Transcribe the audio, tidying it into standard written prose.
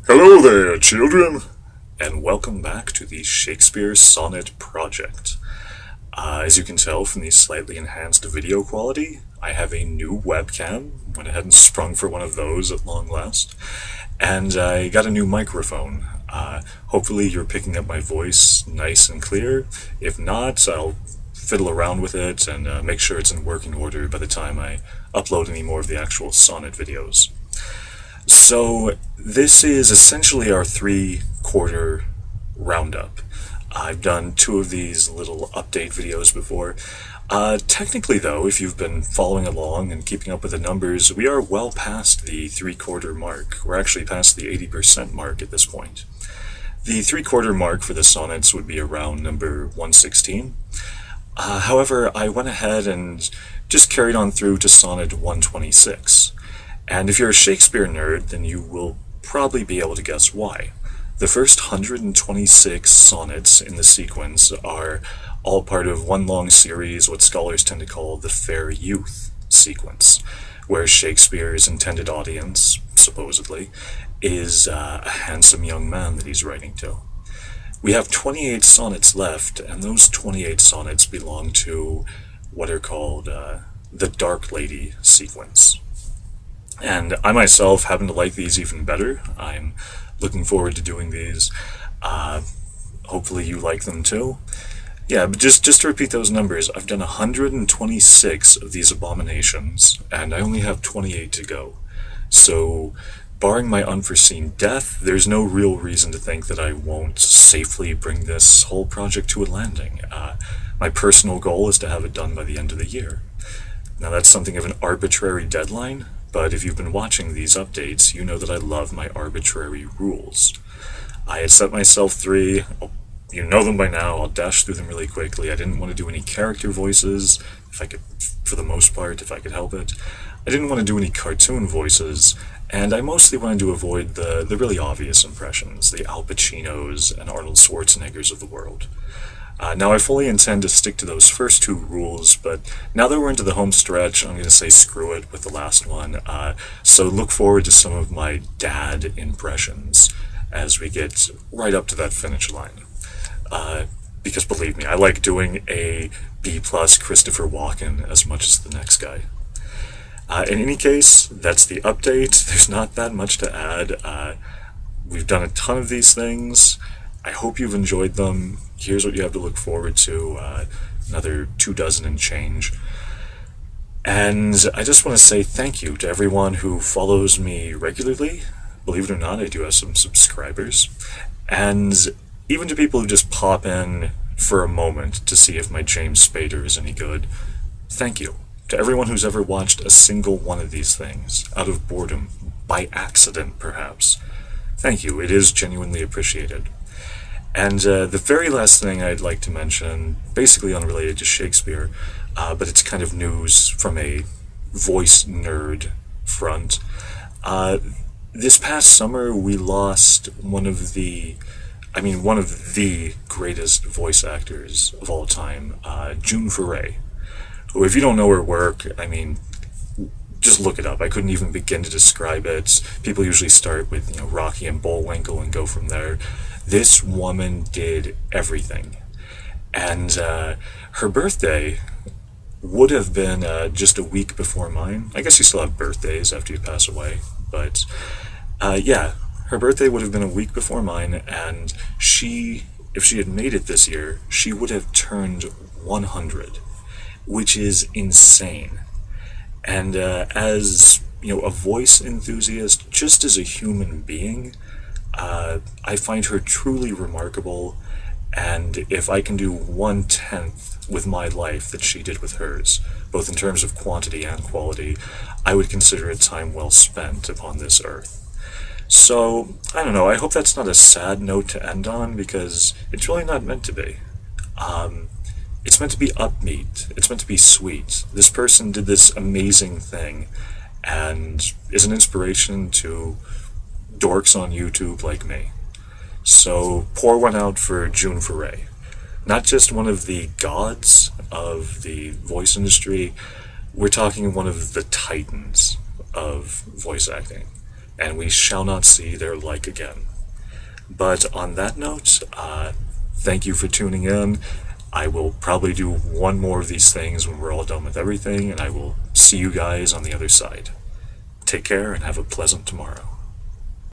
Hello there, children, and welcome back to the Shakespeare Sonnet project. As you can tell from the slightly enhanced video quality, I have a new webcam. Went ahead and sprung for one of those at long last. And I got a new microphone. Hopefully you're picking up my voice nice and clear. If not, I'll fiddle around with it and make sure it's in working order by the time I upload any more of the actual Sonnet videos. So this is essentially our 3-quarter roundup. I've done 2 of these little update videos before. Technically though, if you've been following along and keeping up with the numbers, we are well past the 3-quarter mark. We're actually past the 80% mark at this point. The 3-quarter mark for the sonnets would be around number 116. However, I went ahead and just carried on through to sonnet 126. And if you're a Shakespeare nerd, then you will probably be able to guess why. The first 126 sonnets in the sequence are all part of one long series, what scholars tend to call the Fair Youth sequence, where Shakespeare's intended audience, supposedly, is a handsome young man that he's writing to. We have 28 sonnets left, and those 28 sonnets belong to what are called the Dark Lady sequence. And I myself happen to like these even better. I'm looking forward to doing these. Hopefully you like them too. Yeah, but just to repeat those numbers, I've done 126 of these abominations, and I only have 28 to go. So, barring my unforeseen death, there's no real reason to think that I won't safely bring this whole project to a landing. My personal goal is to have it done by the end of the year. Now that's something of an arbitrary deadline, but if you've been watching these updates, you know that I love my arbitrary rules. I had set myself 3, you know them by now, I'll dash through them really quickly. I didn't want to do any character voices, if I could, for the most part, if I could help it. I didn't want to do any cartoon voices, and I mostly wanted to avoid the really obvious impressions, the Al Pacinos and Arnold Schwarzeneggers of the world. Now I fully intend to stick to those first 2 rules, but now that we're into the home stretch, I'm going to say screw it with the last one. So look forward to some of my dad impressions as we get right up to that finish line. Because believe me, I like doing a B+ Christopher Walken as much as the next guy. In any case, that's the update. There's not that much to add. We've done a ton of these things. I hope you've enjoyed them. Here's what you have to look forward to, another 24 and change. And I just want to say thank you to everyone who follows me regularly. Believe it or not, I do have some subscribers. And even to people who just pop in for a moment to see if my James Spader is any good. Thank you. To everyone who's ever watched a single one of these things, out of boredom, by accident perhaps. Thank you, it is genuinely appreciated. And the very last thing I'd like to mention, basically unrelated to Shakespeare, but it's kind of news from a voice nerd front. This past summer we lost one of the greatest voice actors of all time, June Foray, who, if you don't know her work, just look it up. I couldn't even begin to describe it. People usually start with, Rocky and Bullwinkle and go from there. This woman did everything. And her birthday would have been just a week before mine. I guess you still have birthdays after you pass away. But, yeah, her birthday would have been a week before mine, and if she had made it this year, she would have turned 100, which is insane. And as, a voice enthusiast, just as a human being, I find her truly remarkable, and if I can do 1/10 with my life that she did with hers, both in terms of quantity and quality, I would consider it time well spent upon this earth. So, I don't know, I hope that's not a sad note to end on, because it's really not meant to be. It's meant to be upbeat, it's meant to be sweet. This person did this amazing thing, and is an inspiration to dorks on YouTube like me. So, pour one out for June Foray. Not just one of the gods of the voice industry, we're talking one of the titans of voice acting. and we shall not see their like again. But on that note, thank you for tuning in. I will probably do one more of these things when we're all done with everything, and I will see you guys on the other side. Take care and have a pleasant tomorrow.